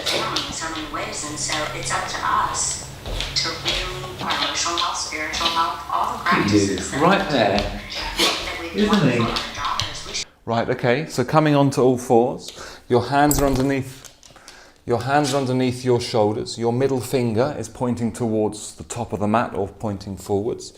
feeling in so many ways, and so it's up to us to really, our emotional health, spiritual health, all the practices Right there, that we've isn't done he? for our daughters. We should Right, okay, so coming onto all fours, your hands are underneath your shoulders. Your middle finger is pointing towards the top of the mat or pointing forwards.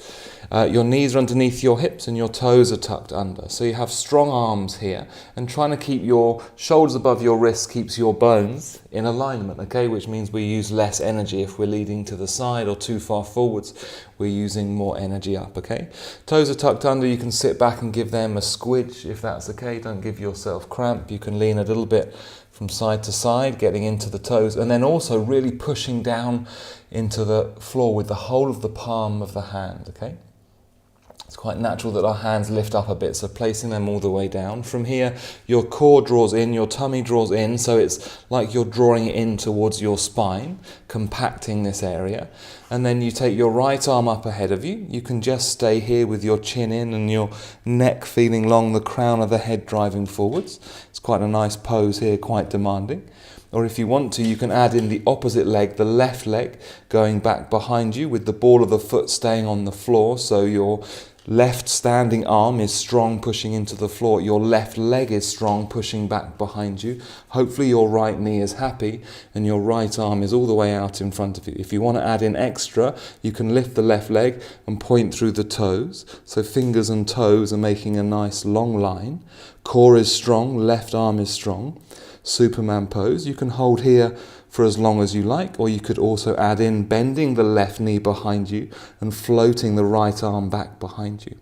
Your knees are underneath your hips and your toes are tucked under. So you have strong arms here, and trying to keep your shoulders above your wrists keeps your bones in alignment, okay? Which means we use less energy. If we're leading to the side or too far forwards, we're using more energy up, okay? Toes are tucked under. You can sit back and give them a squidge if that's okay. Don't give yourself cramp. You can lean a little bit from side to side, getting into the toes, and then also really pushing down into the floor with the whole of the palm of the hand, okay? It's quite natural that our hands lift up a bit, so placing them all the way down. From here, your core draws in, your tummy draws in, so it's like you're drawing it in towards your spine, compacting this area. And then you take your right arm up ahead of you. You can just stay here with your chin in and your neck feeling long, the crown of the head driving forwards. It's quite a nice pose here, quite demanding. Or if you want to, you can add in the opposite leg, the left leg, going back behind you with the ball of the foot staying on the floor, so your left standing arm is strong, pushing into the floor. Your left leg is strong, pushing back behind you. Hopefully your right knee is happy and your right arm is all the way out in front of you. If you want to add in extra, you can lift the left leg and point through the toes. So fingers and toes are making a nice long line. Core is strong, left arm is strong. Superman pose. You can hold here for as long as you like, or you could also add in bending the left knee behind you and floating the right arm back behind you.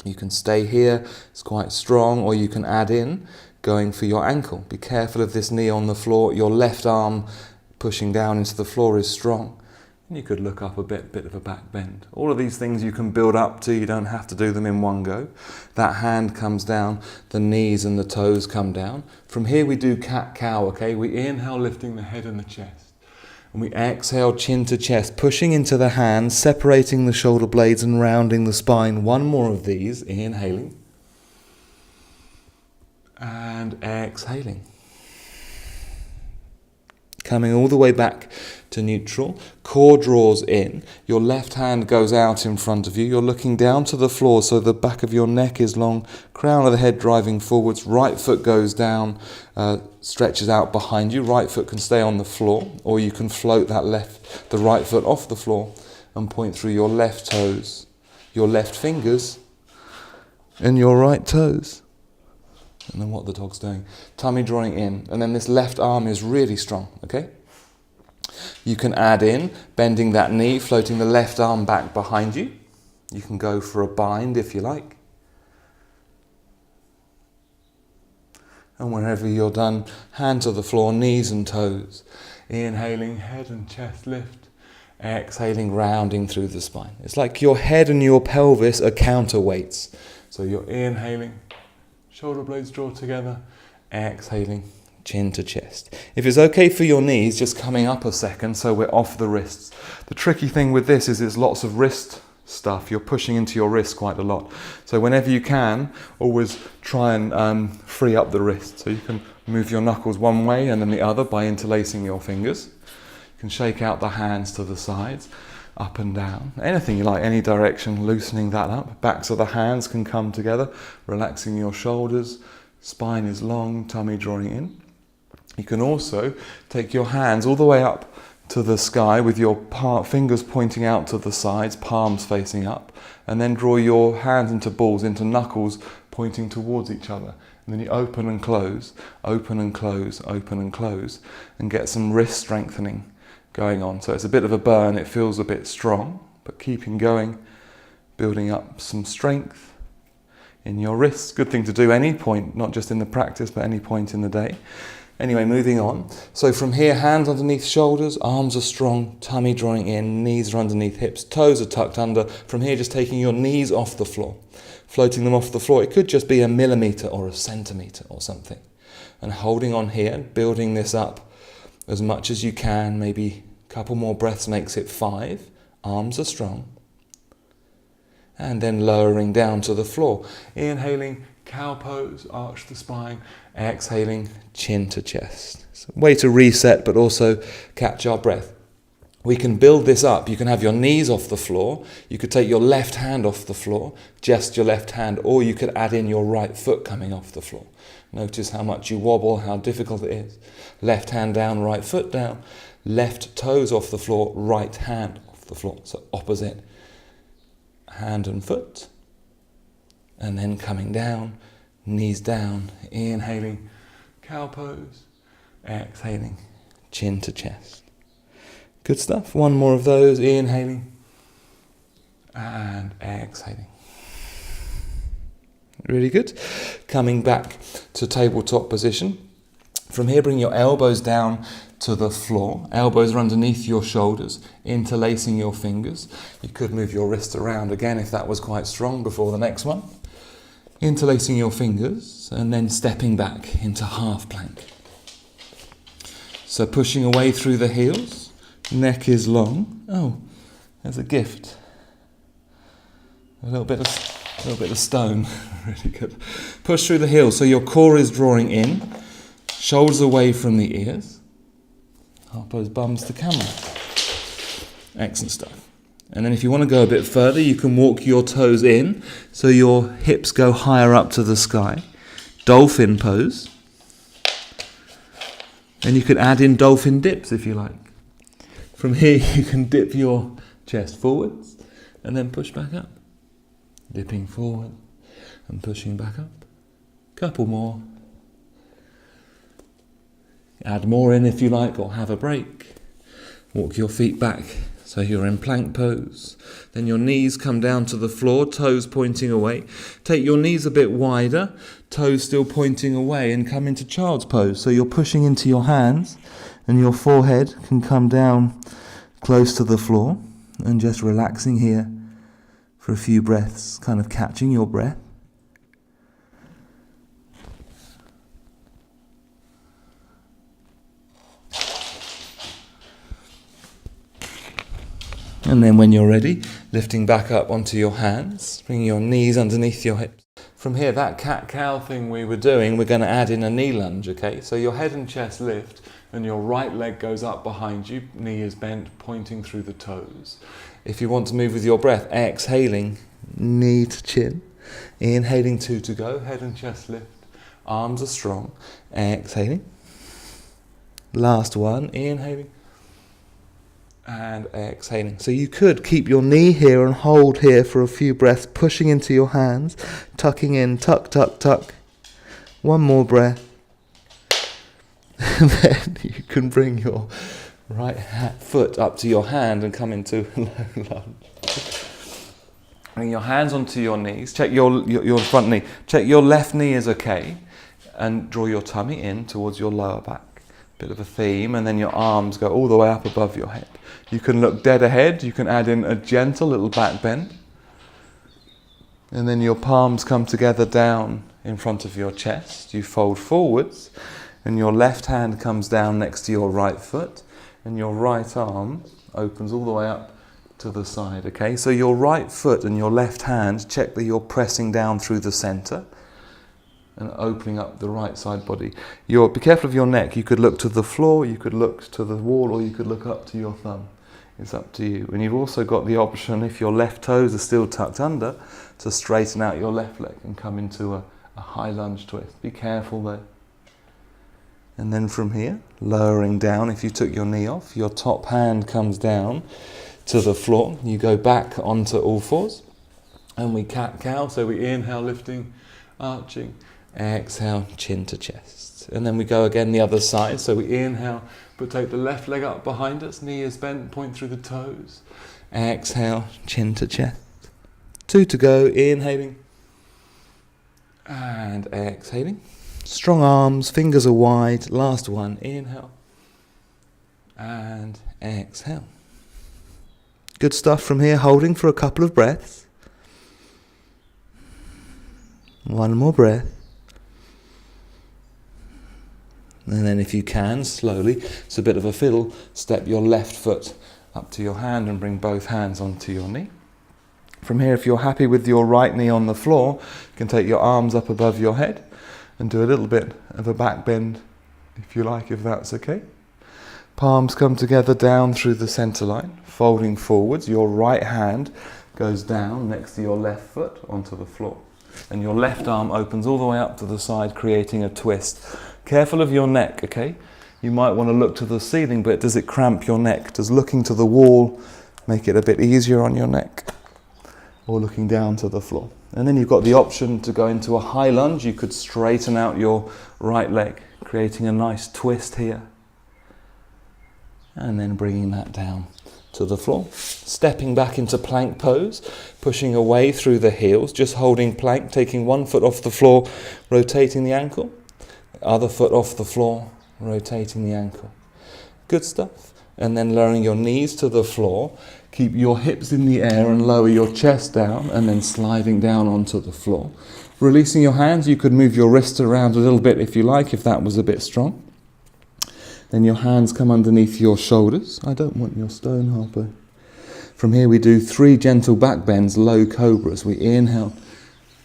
You can stay here, it's quite strong, or you can add in going for your ankle. Be careful of this knee on the floor. Your left arm pushing down into the floor is strong. And you could look up a bit of a back bend. All of these things you can build up to, you don't have to do them in one go. That hand comes down, the knees and the toes come down. From here we do cat-cow, okay? We inhale, lifting the head and the chest. And we exhale, chin to chest, pushing into the hands, separating the shoulder blades and rounding the spine. One more of these, inhaling. And exhaling. Coming all the way back to neutral. Core draws in. Your left hand goes out in front of you. You're looking down to the floor, so the back of your neck is long. Crown of the head driving forwards. Right foot goes down, stretches out behind you. Right foot can stay on the floor, or you can float the right foot off the floor and point through your left toes, your left fingers, and your right toes. And then what the dog's doing. Tummy drawing in. And then this left arm is really strong, okay? You can add in, bending that knee, floating the left arm back behind you. You can go for a bind if you like. And whenever you're done, hands to the floor, knees and toes. Inhaling, head and chest lift. Exhaling, rounding through the spine. It's like your head and your pelvis are counterweights. So you're inhaling, shoulder blades draw together, exhaling, chin to chest. If it's okay for your knees, just coming up a second so we're off the wrists. The tricky thing with this is there's lots of wrist stuff. You're pushing into your wrists quite a lot. So whenever you can, always try and free up the wrist. So you can move your knuckles one way and then the other by interlacing your fingers. You can shake out the hands to the sides, up and down, anything you like, any direction, loosening that up. Backs of the hands can come together, relaxing your shoulders, spine is long, tummy drawing in. You can also take your hands all the way up to the sky with your fingers pointing out to the sides, palms facing up, and then draw your hands into balls, into knuckles pointing towards each other. And then you open and close, open and close, open and close, and get some wrist strengthening going on. So it's a bit of a burn, it feels a bit strong, but keeping going, building up some strength in your wrists. Good thing to do any point, not just in the practice, but any point in the day. Anyway, moving on. So from here, hands underneath shoulders, arms are strong, tummy drawing in, knees are underneath hips, toes are tucked under. From here, just taking your knees off the floor, floating them off the floor. It could just be a millimetre or a centimetre or something. And holding on here, building this up as much as you can, maybe a couple more breaths makes it 5. Arms are strong. And then lowering down to the floor. Inhaling, cow pose, arch the spine, exhaling, chin to chest. So way to reset, but also catch our breath. We can build this up. You can have your knees off the floor. You could take your left hand off the floor, just your left hand, or you could add in your right foot coming off the floor. Notice how much you wobble, how difficult it is. Left hand down, right foot down. Left toes off the floor, right hand off the floor. So opposite hand and foot. And then coming down, knees down, inhaling, cow pose, exhaling, chin to chest. Good stuff. One more of those, inhaling and exhaling. Really good. Coming back to tabletop position. From here, bring your elbows down to the floor. Elbows are underneath your shoulders, interlacing your fingers. You could move your wrist around again if that was quite strong before the next one. Interlacing your fingers and then stepping back into half plank. So pushing away through the heels. Neck is long. Oh, there's a gift. A little bit of stone. Really good. Push through the heels so your core is drawing in. Shoulders away from the ears. Half pose bums to camera. Excellent stuff. And then if you want to go a bit further, you can walk your toes in so your hips go higher up to the sky. Dolphin pose. And you could add in dolphin dips if you like. From here you can dip your chest forwards and then push back up. Dipping forward and pushing back up. Couple more. Add more in if you like, or have a break. Walk your feet back so you're in plank pose. Then your knees come down to the floor, toes pointing away. Take your knees a bit wider, toes still pointing away, and come into child's pose. So you're pushing into your hands and your forehead can come down close to the floor, and just relaxing here for a few breaths, kind of catching your breath. And then when you're ready, lifting back up onto your hands, bringing your knees underneath your hips. From here, that cat-cow thing we were doing, we're going to add in a knee lunge, okay? So your head and chest lift, and your right leg goes up behind you, knee is bent, pointing through the toes. If you want to move with your breath, exhaling, knee to chin. Inhaling, 2 to go, head and chest lift. Arms are strong. Exhaling. Last one, inhaling. And exhaling. So you could keep your knee here and hold here for a few breaths, pushing into your hands, tucking in, tuck, tuck, tuck. One more breath. And then you can bring your right foot up to your hand and come into low lunge. Bring your hands onto your knees. Check your front knee. Check your left knee is okay. And draw your tummy in towards your lower back. Bit of a theme, and then your arms go all the way up above your head. You can look dead ahead, you can add in a gentle little back bend. And then your palms come together down in front of your chest. You fold forwards, and your left hand comes down next to your right foot, and your right arm opens all the way up to the side, okay? So your right foot and your left hand, check that you're pressing down through the center. And opening up the right side body. Be careful of your neck. You could look to the floor, you could look to the wall, or you could look up to your thumb. It's up to you. And you've also got the option, if your left toes are still tucked under, to straighten out your left leg and come into a high lunge twist. Be careful there. And then from here, lowering down, if you took your knee off, your top hand comes down to the floor. You go back onto all fours. And we cat-cow, so we inhale, lifting, arching. Exhale, chin to chest. And then we go again the other side. So we inhale, but take the left leg up behind us. Knee is bent, point through the toes. Exhale, chin to chest. 2 to go, inhaling. And exhaling. Strong arms, fingers are wide. Last one, inhale. And exhale. Good stuff from here, holding for a couple of breaths. One more breath. And then if you can, slowly, it's a bit of a fiddle, step your left foot up to your hand and bring both hands onto your knee. From here, if you're happy with your right knee on the floor, you can take your arms up above your head and do a little bit of a back bend, if you like, if that's okay. Palms come together down through the center line, folding forwards. Your right hand goes down next to your left foot onto the floor. And your left arm opens all the way up to the side, creating a twist. Careful of your neck, okay? You might want to look to the ceiling, but does it cramp your neck? Does looking to the wall make it a bit easier on your neck? Or looking down to the floor? And then you've got the option to go into a high lunge. You could straighten out your right leg, creating a nice twist here. And then bringing that down to the floor. Stepping back into plank pose, pushing away through the heels, just holding plank, taking one foot off the floor, rotating the ankle, other foot off the floor, rotating the ankle. Good stuff. And then lowering your knees to the floor, keep your hips in the air and lower your chest down, and then sliding down onto the floor. Releasing your hands, you could move your wrists around a little bit if you like, if that was a bit strong. Then your hands come underneath your shoulders. I don't want your stone, Harpo. From here we do 3 gentle back bends, low cobras. We inhale,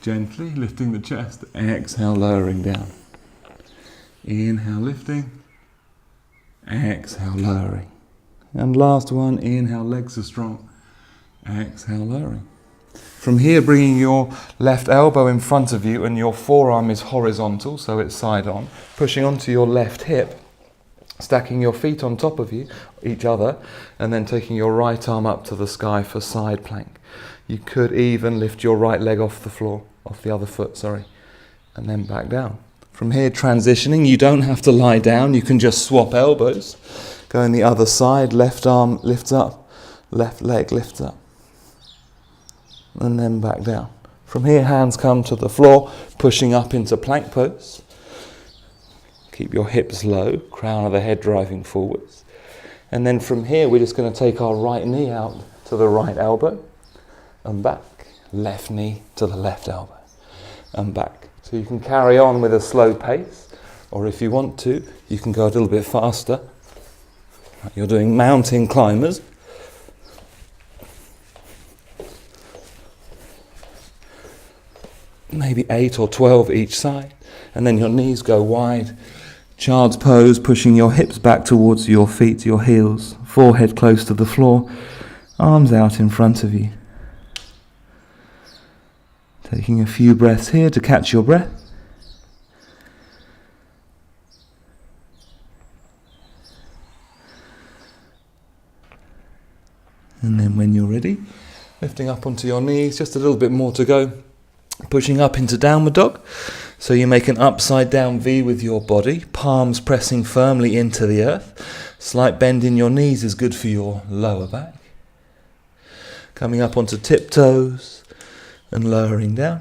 gently lifting the chest. Exhale, lowering down. Inhale, lifting. Exhale, lowering. And last one, inhale, legs are strong. Exhale, lowering. From here, bringing your left elbow in front of you and your forearm is horizontal, so it's side on. Pushing onto your left hip. Stacking your feet on top of each other, and then taking your right arm up to the sky for side plank. You could even lift your right leg off the floor, off the other foot, sorry, and then back down. From here, transitioning, you don't have to lie down, you can just swap elbows. Go on the other side, left arm lifts up, left leg lifts up, and then back down. From here, hands come to the floor, pushing up into plank pose. Keep your hips low, crown of the head driving forwards. And then from here, we're just going to take our right knee out to the right elbow and back. Left knee to the left elbow and back. So you can carry on with a slow pace, or if you want to, you can go a little bit faster. You're doing mountain climbers. Maybe 8 or 12 each side. And then your knees go wide. Child's pose, pushing your hips back towards your feet, your heels, forehead close to the floor, arms out in front of you. Taking a few breaths here to catch your breath. And then when you're ready, lifting up onto your knees, just a little bit more to go. Pushing up into downward dog. So you make an upside down V with your body, palms pressing firmly into the earth. Slight bend in your knees is good for your lower back. Coming up onto tiptoes and lowering down.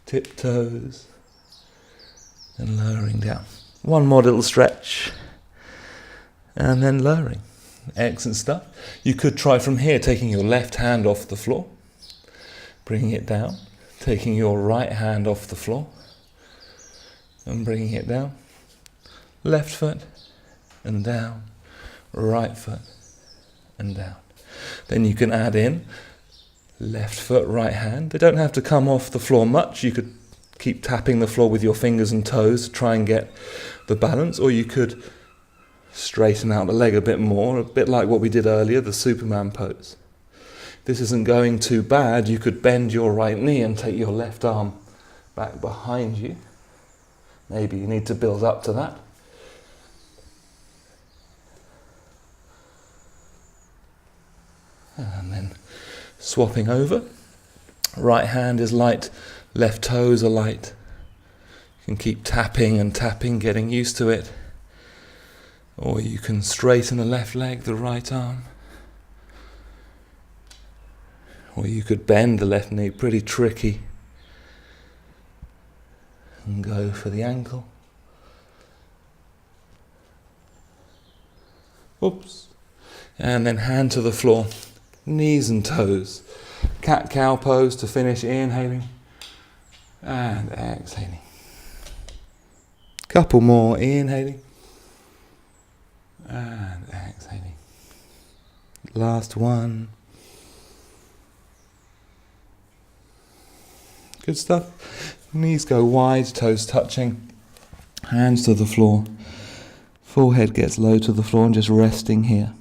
Tiptoes and lowering down. One more little stretch and then lowering. Excellent stuff. You could try from here, taking your left hand off the floor, bringing it down. Taking your right hand off the floor and bringing it down. Left foot and down. Right foot and down. Then you can add in left foot, right hand. They don't have to come off the floor much. You could keep tapping the floor with your fingers and toes to try and get the balance, or you could straighten out the leg a bit more, a bit like what we did earlier, the Superman pose. This isn't going too bad, you could bend your right knee and take your left arm back behind you. Maybe you need to build up to that. And then swapping over. Right hand is light, left toes are light. You can keep tapping and tapping, getting used to it. Or you can straighten the left leg, the right arm. Or you could bend the left knee, pretty tricky, and go for the ankle. Oops. And then hand to the floor, knees and toes. Cat-cow pose to finish, inhaling and exhaling. Couple more, inhaling and exhaling. Last one. Good stuff. Knees go wide, toes touching, hands to the floor. Forehead gets low to the floor and just resting here.